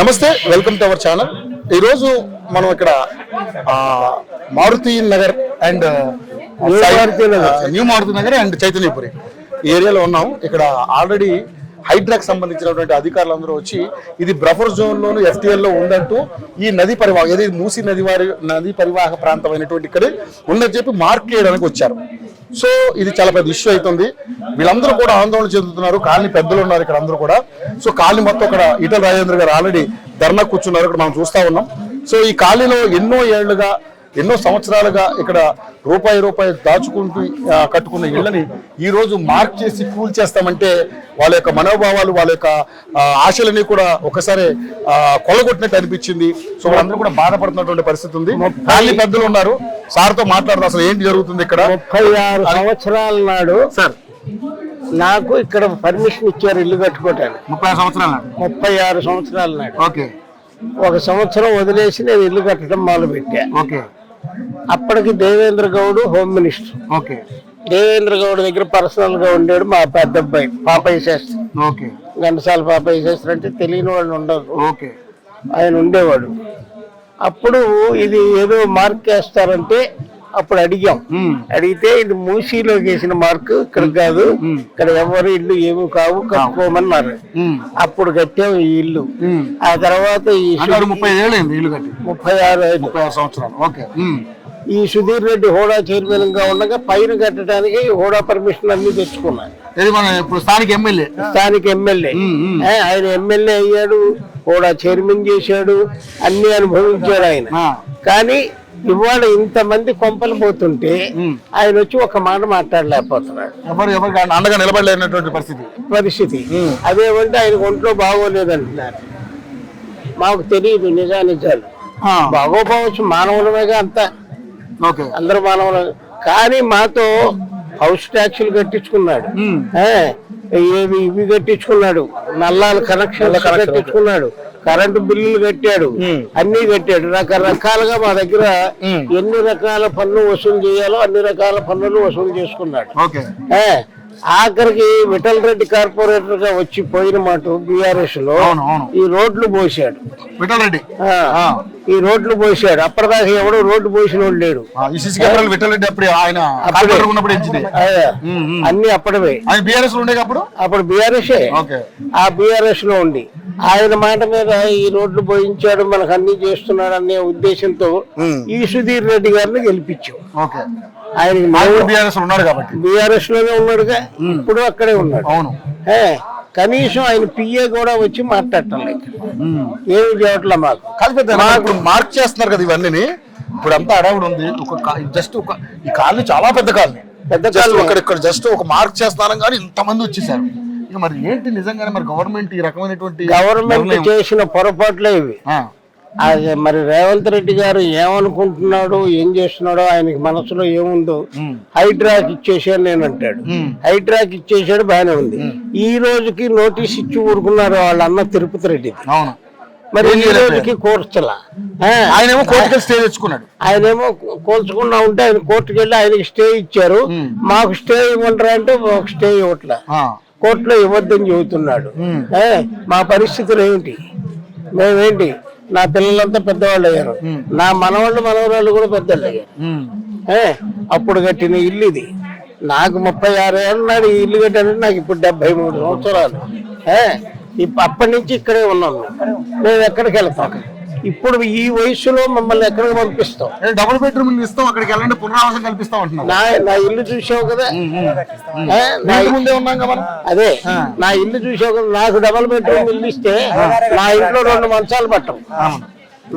నమస్తే, welcome to our channel. ఈరోజు మనం ఇక్కడ Maruti Nagar and new Maruti Nagar and Chaitanyapuri ఈ ఏరియాలో ఉన్నాం. ఇక్కడ ఆల్రెడీ హైడ్రాక్ సంబంధించినటువంటి అధికారులందరూ వచ్చి ఇది బఫర్ జోన్ లోను FTL లో ఉందంటూ ఈ నది పరివాహం ఏది మూసి నది పరివాహక ప్రాంతమైనటువంటి ఇక్కడ ఉందని చెప్పి మార్క్ చేయడానికి వచ్చారు. సో ఇది చాలా పెద్ద ఇష్యూ అవుతుంది. వీళ్ళందరూ కూడా ఆందోళన చెందుతున్నారు. కాలనీ పెద్దలు ఉన్నారు ఇక్కడ అందరూ కూడా. సో కాలనీ మొత్తం ఇక్కడ ఈటల రాజేంద్ర గారు ఆల్రెడీ ధర్నా కూర్చున్నారు. ఇక్కడ మనం చూస్తా ఉన్నాం. సో ఈ కాలనీలో ఎన్నో సంవత్సరాలుగా ఇక్కడ రూపాయి దాచుకుంటూ కట్టుకున్న ఇళ్ళని ఈ రోజు మార్క్ చేసి కూల్ చేస్తామంటే వాళ్ళ యొక్క మనోభావాలు, వాళ్ళ యొక్క ఆశలని కూడా ఒకసారి కొల్లగొట్టినట్టు అనిపించింది. సో వాళ్ళందరూ కూడా బాధపడుతున్నటువంటి పరిస్థితి ఉంది. కాలనీ పెద్దలు ఉన్నారు, సార్తో మాట్లాడదాం అసలు ఏంటి జరుగుతుంది ఇక్కడ. 36 సంవత్సరాల నాడు సార్ నాకు ఇక్కడ పర్మిషన్ ఇచ్చారు ఇల్లు కట్టుకోవటానికి. 36 సంవత్సరాల నాడు. ఓకే. 1 సంవత్సరం వదిలేసి నేను ఇల్లు కట్టడం మొదలు పెట్టా. ఓకే. అప్పటికి Devendra Goud home minister. Okay. Devendra Goud దగ్గర పర్సనల్ గా ఉండేవాడు మా పెద్ద అబ్బాయి పాపయ్య శాస్త్రి. ఓకే. ఘంటసాల పాపయ్య శాస్త్రి అంటే తెలియని వాళ్ళు ఉండదు. ఓకే. ఆయన ఉండేవాడు. అప్పుడు ఇది ఏదో మార్క్ వేస్తారంటే అప్పుడు అడిగితే ఇది మూసీలోకి వేసిన మార్కు, ఇక్కడ కాదు, ఇక్కడ ఎవరు ఇల్లు ఏమి కావు కట్టుకోమన్నారు. అప్పుడు కట్టాము ఈ ఇల్లు. ఆ తర్వాత ఈ 36 సంవత్సరాలు. ఓకే. ఈ సుధీర్ రెడ్డి హోడా చైర్మన్ గా ఉండగా పైన కట్టడానికి హోడా పర్మిషన్ అన్ని తెచ్చుకున్నాను. స్థానిక ఎమ్మెల్యే ఆయన ఎమ్మెల్యే అయ్యాడు, హోడా చైర్మన్ చేశాడు, అన్ని అనుభవించాడు ఆయన. కానీ ఇవాళ ఇంతమంది కొంపలు పోతుంటే ఆయన వచ్చి ఒక మాట మాట్లాడలేకపోతున్నాడు. అండగా నిలబడలేనటువంటి పరిస్థితి. అదేమంటే ఆయన ఒంట్లో బాగోలేదు అంటున్నారు. మాకు తెలియదు నిజాలు. బాగోపోవచ్చు, మానవులమేగా అంతా, అందరూ మానవులు. కానీ మాతో హౌస్ ట్యాక్సులు కట్టించుకున్నాడు, ఇవి కట్టించుకున్నాడు, నల్లాల కనెక్షన్లు కట్టించుకున్నాడు, కరెంటు బిల్లులు కట్టాడు, అన్ని కట్టాడు. రకరకాలుగా మా దగ్గర ఎన్ని రకాల పన్ను వసూలు చేయాలో అన్ని రకాల పన్నులు వసూలు చేసుకున్నాడు. ఆఖరికి విఠల్ రెడ్డి కార్పొరేటర్ గా వచ్చి పోయిన మాట BRS లో ఈ రోడ్లు పోసాడు. అప్పటిదాకా ఎవడో రోడ్డు పోసిన వాడు లేడు. అన్ని అప్పటివే. అప్పుడు BRS ఆ BRS లో ఉండి ఆయన మాట మీద ఈ రోడ్లు పోయించాడు, మనకు అన్ని చేస్తున్నాడు అనే ఉద్దేశంతో ఈ సుధీర్ రెడ్డి గారిని గెలిపించాం. ఆయన BRS లోనే ఉన్నాడుగా, ఇప్పుడు అక్కడే ఉన్నాడు. కనీసం ఆయన PA కూడా వచ్చి మాట్లాడటం లేదు, ఏమి చేయట్లా. మాకు మార్క్ చేస్తున్నారు కదా ఇవన్నీ. ఇప్పుడు అంతా అడవుడు ఉంది. ఈ కాలనీ చాలా పెద్ద కాలనీ. ఇక్కడ జస్ట్ ఒక మార్క్ చేస్తాను కానీ ఇంతమంది వచ్చేసారు. మరి ఏంటి నిజంగానే మరి గవర్నమెంట్ ఈ రకమైనటువంటి చేసిన పొరపాట్లే ఇవి. మరి రేవంత్ రెడ్డి గారు ఏమనుకుంటున్నాడు, ఏం చేస్తున్నాడో, ఆయనకి మనసులో ఏముందో. హైడ్రాక్ ఇచ్చేసాడు నేను అంటాడు. హైడ్రాక్ ఇచ్చేసాడు, బాగానే ఉంది. ఈ రోజుకి నోటీస్ ఇచ్చి ఊరుకున్నారు వాళ్ళ అన్న తిరుపతి రెడ్డి. మరి ఈ రోజుకి కోర్చలా. ఆయనేమో కోర్టుకి స్టే తెచ్చుకున్నాడు. ఆయనేమో కోల్చుకున్నా ఉంటే ఆయన కోర్టుకు వెళ్ళి ఆయనకి స్టే ఇచ్చారు. మాకు స్టే ఇవ్వమంటారా అంటే ఒక స్టే ఇవ్వట్లా, కోర్టులో ఇవ్వద్దని చెబుతున్నాడు. మా పరిస్థితులు ఏమిటి? మేమేంటి, నా పిల్లలంతా పెద్దవాళ్ళు అయ్యారు, నా మనవరాళ్ళు కూడా పెద్దవాళ్ళు అయ్యారు. అప్పుడు కట్టిన ఇల్లు ఇది. నాకు 36 ఏళ్ళ నాడు ఈ ఇల్లు కట్టానంటే నాకు ఇప్పుడు 73 సంవత్సరాలు. అప్పటి నుంచి ఇక్కడే ఉన్నాం. మేము ఎక్కడికి వెళ్తాం? ఇప్పుడు ఈ వయసులో మమ్మల్ని ఎక్కడికి పంపిస్తాం? డబుల్ బెడ్రూమ్ ఇస్తాం, అక్కడికి వెళ్ళండి, పునరావాసం కల్పిస్తాం అంటున్నాం. నా ఇల్లు చూసావు కదా, ముందే ఉన్నాం కదా. అదే నా ఇల్లు చూసావు కదా. నాకు డబుల్ బెడ్రూమ్ ఇల్లు ఇస్తే నా ఇంట్లో 2 మంచాలు పట్టం.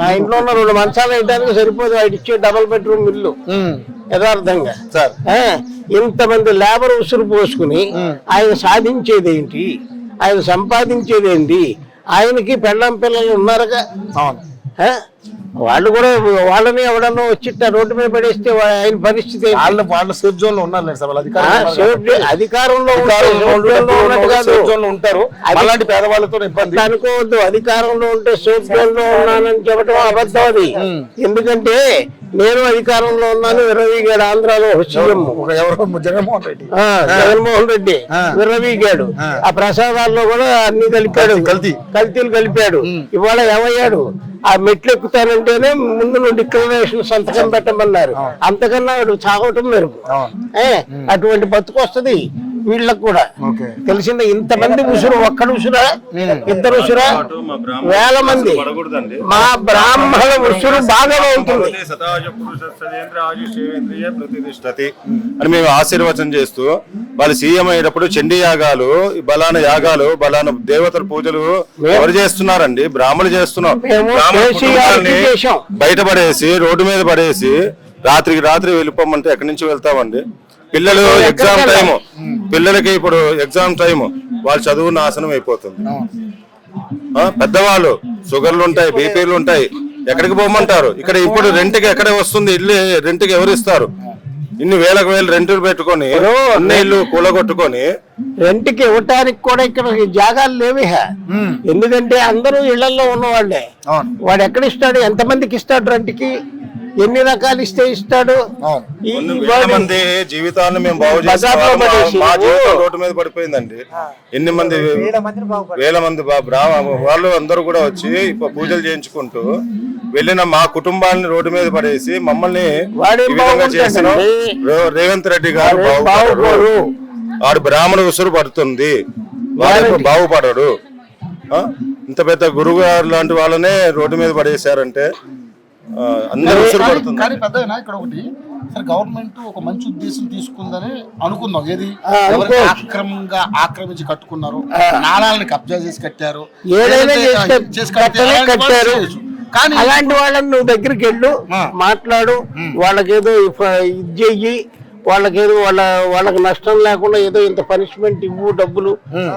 నా ఇంట్లో ఉన్న 2 మంచాలు వేయడానికి సరిపోదు వాటి ఇచ్చే డబుల్ బెడ్రూమ్ ఇల్లు. యథార్థంగా ఇంతమంది లేబర్ ఉసురు పోసుకుని ఆయన సాధించేది ఏంటి, ఆయన సంపాదించేది ఏంటి? ఆయనకి పెళ్ళం పిల్లలు ఉన్నారుగా. వాళ్ళు కూడా వాళ్ళని ఎవడన్నా వచ్చి రోడ్డు మీద పడేస్తే ఆయన పరిస్థితి వాళ్ళ సేఫ్ జోన్ లో ఉన్నారు సార్, అధికారంలో ఉంటారు. అలాంటి పేదవాళ్ళతో ఇబ్బంది అనుకోవద్దు. అధికారంలో ఉంటే సేఫ్ జోన్ లో ఉన్నానని చెప్పడం అబద్ధం అది. ఎందుకంటే నేను అధికారంలో ఉన్నాను, విర్రవీగాడు ఆంధ్రాలో సీఎం జగన్మోహన్ రెడ్డి విర్రవీగాడు. ఆ ప్రసాదాల్లో కూడా అన్ని కలిపాడు, కల్తీలు కలిపాడు. ఇవాళ ఏమయ్యాడు? ఆ మెట్లు ఎక్కుతానంటేనే ముందు నువ్వు డిక్లరేషన్ సంతకం పెట్టమన్నారు. అంతకన్నా వాడు చావటం మెరుగు. అటువంటి బతుకు వస్తుంది వీళ్ళకు కూడా. తెలిసిందా? ఇంతమంది ఉసురు, ఒక్కడు ఉసురా, ఇద్దరు ఉసురా, వేల మంది. మా బ్రాహ్మణ ఉసురు బాగా అవుతుంది అని మేము ఆశీర్వచనం చేస్తూ, వాళ్ళు సీఎం అయ్యేటప్పుడు చండీ యాగాలు, బలాన యాగాలు, బలాన దేవతల పూజలు ఎవరు చేస్తున్నారండి? బ్రాహ్మణులు చేస్తున్నాం. బయటపడేసి రోడ్డు మీద పడేసి రాత్రికి రాత్రి వెళ్ళిపోమంటే ఎక్కడి నుంచి వెళ్తామండి? పిల్లలు ఎగ్జామ్ టైము, పిల్లలకి ఇప్పుడు ఎగ్జామ్ టైము, వాళ్ళ చదువు నాశనం అయిపోతుంది. పెద్దవాళ్ళు షుగర్లు ఉంటాయి, బీపీలు ఉంటాయి, ఎక్కడికి పోమంటారు? ఇక్కడ ఇప్పుడు రెంట్కి ఎక్కడ వస్తుంది? ఇల్లు రెంట్కి ఎవరు ఇస్తారు? ఇన్ని వేలకు వేలు రెంట్లు పెట్టుకొని ఇల్లు కూలగొట్టుకొని రెంట్కి ఇవ్వటానికి కూడా ఇక్కడ జాగాలు లేవి. ఎందుకంటే అందరూ ఇళ్లలో ఉన్నవాళ్లే. వాడు ఎక్కడ ఇస్తాడు? ఎంతమందికి ఇస్తాడు? రెంట్కి ఎన్ని రకాలు ఇస్తే ఇస్తాడు? మంది జీవితాన్ని మేము బాగు చేస్తాం. మా జీవితం రోడ్డు మీద పడిపోయిందండి. ఎన్ని మంది, వేల మంది వాళ్ళు అందరూ కూడా వచ్చి పూజలు చేయించుకుంటూ వెళ్ళిన మా కుటుంబాన్ని రోడ్డు మీద పడేసి మమ్మల్ని ఈ విధంగా చేసిన రేవంత్ రెడ్డి గారు బాగుపడరు. వాడు బ్రాహ్మణ ఉసురు పడుతుంది, వాడు బాగుపడడు. ఇంత పెద్ద గురువు గారు లాంటి వాళ్ళనే రోడ్డు మీద పడేశారంటే అందరూ ఉసురు పడుతుంది. కానీ పెద్ద ఇక్కడ ఒకటి సార్, గవర్నమెంట్ ఒక మంచి ఉద్దేశం తీసుకుందని అనుకుందాం. ఏది అక్రమంగా ఆక్రమించి కట్టుకున్నారు, నాళాలను కబ్జా చేసి కట్టారు, కట్టారు. కానీ అలాంటి వాళ్ళని నువ్వు దగ్గరికి వెళ్ళు, మాట్లాడు, వాళ్ళకేదో ఇది చెయ్యి, వాళ్ళకేదో వాళ్ళకి నష్టం లేకుండా ఏదో ఇంత పనిష్మెంట్ ఇవ్వు, డబ్బులు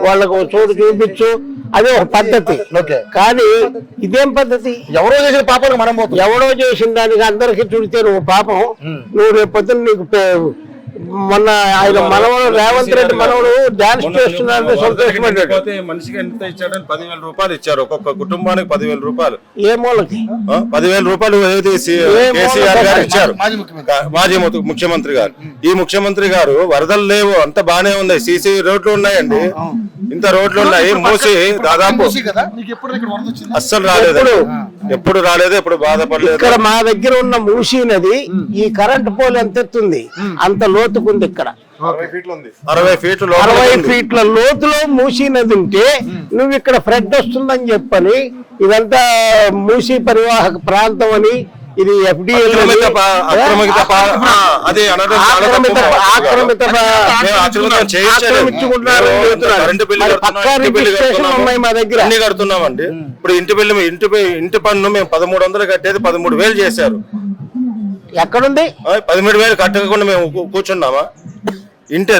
వాళ్ళకు చోటు చూపించు. అదే ఒక పద్ధతి. కానీ ఇదేం పద్ధతి? ఎవరో చేసిన పాపాలకు మనం పోతాం. ఎవడో చేసిన దానికి అందరికి చుడితే నువ్వు పాపం. నువ్వు రేపు పొద్దున్న నీకు మొన్న ఆయన మనవడు రేవంత్ రెడ్డి మనవడు డాన్స్ చేస్తున్నాడు, సంతోషపడ్డాడు. మనిషికి ఎంత ఇచ్చాడని 10,000 రూపాయలు ఇచ్చారు. ఒక్కొక్క కుటుంబానికి 10,000 రూపాయలు. ఏ మూలకి 10,000 రూపాయలు కేసీఆర్ గారు ఇచ్చారు, మాజీ ముఖ్యమంత్రి గారు. ఈ ముఖ్యమంత్రి గారు వరదలు లేవు, అంత బానే ఉంది, సీసీ రోడ్లు ఉన్నాయండి, ఇంత రోడ్లు ఉన్నాయి. మూసి దాదాపు అస్సలు రాలేదు, ఎప్పుడు రాలేదు, ఎప్పుడు బాధపడలేదు. ఇక్కడ మా దగ్గర ఉన్న మూసీ నది ఈ కరెంట్ పోల్ ఎంత ఎత్తుంది? అంత లోతుకుంది. ఇక్కడ 60 ఫీట్ల లోతులో మూసీ నది ఉంటే నువ్వు ఇక్కడ ఫ్లడ్ వస్తుందని చెప్పని ఇదంతా మూసీ పరివాహక ప్రాంతం అని, ఇది FDL మా దగ్గర అన్ని కడుతున్నామండి. ఇప్పుడు ఇంటి పన్ను మేము 1300 కట్టేది 13,000 చేశారు. ఎక్కడుంది? 13,000 కట్టకుండా మేము కూర్చున్నామా? ఇంటి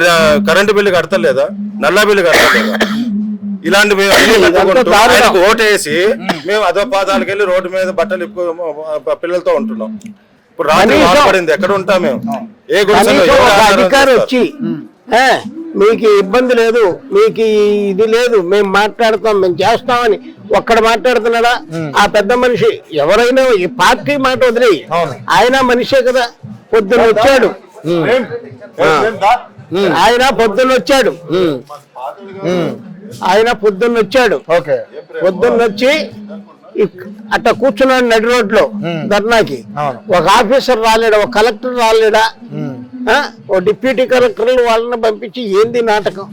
కరెంటు బిల్లు కడతలేదా? నల్లా బిల్లు కడతలేదా? ఇలాంటి ఓటేసి మేము అదో పాదాలకు వెళ్ళి రోడ్డు మీద బట్టలు పిల్లలతో ఉంటున్నాం. ఇప్పుడు రాత్రి పడింది, ఎక్కడ ఉంటాం మేము? ఏ అధికారి వచ్చి మీకు ఇబ్బంది లేదు, మీకు ఇది లేదు, మేము మాట్లాడతాం, మేము చేస్తామని ఒక్కడ మాట్లాడుతున్నాడా? ఆ పెద్ద మనిషి ఎవరైనా ఈ పార్టీ మాట వదిలి, ఆయన మనిషే కదా. పొద్దున్న వచ్చాడు ఆయన, పొద్దున్నొచ్చాడు, పొద్దున్నొచ్చి అట్లా కూర్చున్నాడు నడి రోడ్లో ధర్నాకి. ఒక ఆఫీసర్ రాలేడా? ఒక కలెక్టర్ రాలేడా? ఓ డిప్యూటీ కలెక్టర్లు వాళ్ళని పంపించి ఏంది నాటకం?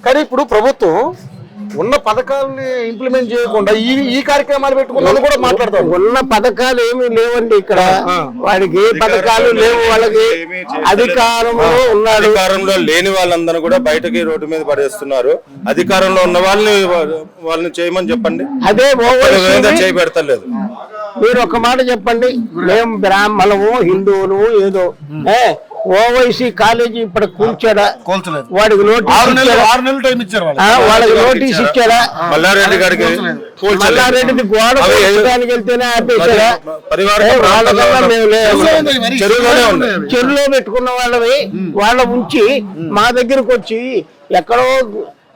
కానీ ఇప్పుడు ప్రభుత్వం ఉన్న పథకాలని ఇంప్లిమెంట్ చేయకుండా ఈ కార్యక్రమాలు పెట్టుకున్నది కూడా మాట్లాడతాం. ఉన్న పథకాలు ఏమీ లేవండి ఇక్కడ. వాడికి ఏ పథకాలు లేవు. వాళ్ళకి అధికారంలో ఉన్నాడు, అధికారంలో లేని వాళ్ళందరూ కూడా బయటకి రోడ్డు మీద పడేస్తున్నారు. అధికారంలో ఉన్న వాళ్ళని చేయమని చెప్పండి. అదే చేయి పెడతలేదు. మీరు ఒక మాట చెప్పండి, మేము బ్రాహ్మణము హిందువులు ఏదో ఓవైసీ కాలేజీ ఇప్పుడు కూల్చాడా, కోల్చలేదు. వాడికి నోటీస్ 6 నెలలు టైం ఇచ్చారు వాళ్ళకి నోటీస్ ఇచ్చాడా, మల్లారెడ్డి గారికి మల్లారెడ్డిది గోడ కూల్చడానికి వెళ్తేనే ఆపేశాడా, వాళ్ళకన్నా మేము చెరువులో పెట్టుకున్న వాళ్ళవి వాళ్ళ ఉంచి మా దగ్గరకు వచ్చి ఎక్కడో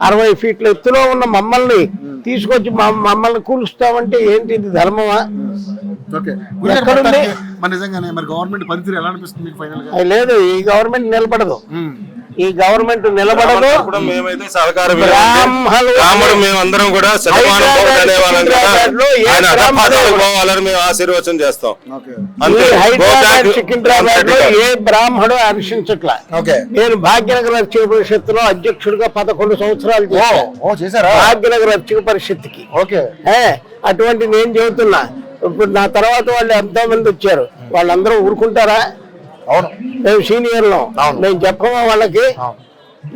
60 ఫీట్ల ఎత్తులో ఉన్న మమ్మల్ని తీసుకొచ్చి మమ్మల్ని కూలుస్తామంటే ఏంటి, ఇది ధర్మమా? లేదు, ఈ గవర్నమెంట్ నిలబడదు, ఈ గవర్నమెంట్ నిలబడదు. మేమైతే సహకారం మేమందరం కూడా పోవాలని మేము ఆశీర్వచనం చేస్తాం. హైదరాబాద్ సికింద్రాబాద్ లో ఏ బ్రాహ్మడు హర్షించట్లా. నేను భాగ్యనగర్ అర్చక పరిషత్తులో అధ్యక్షుడిగా 11 సంవత్సరాలు చేశాను. భాగ్యనగర్ అర్చక పరిషత్తుకి అటువంటి నేను చెబుతున్నా. ఇప్పుడు నా తర్వాత వాళ్ళు ఎంతో మంది వచ్చారు, వాళ్ళందరూ ఊరుకుంటారా? అవును, మేము సీనియర్లో మేము చెప్పమా వాళ్ళకి?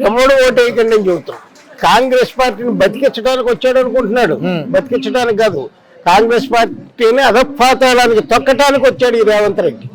ఎవడు ఓటేయకండి అని చెబుతాం. కాంగ్రెస్ పార్టీని బతికించడానికి వచ్చాడు అనుకుంటున్నాడు, బతికించడానికి కాదు, కాంగ్రెస్ పార్టీని అధపాతాళానికి తొక్కటానికి వచ్చాడు ఈ రేవంత్ రెడ్డి.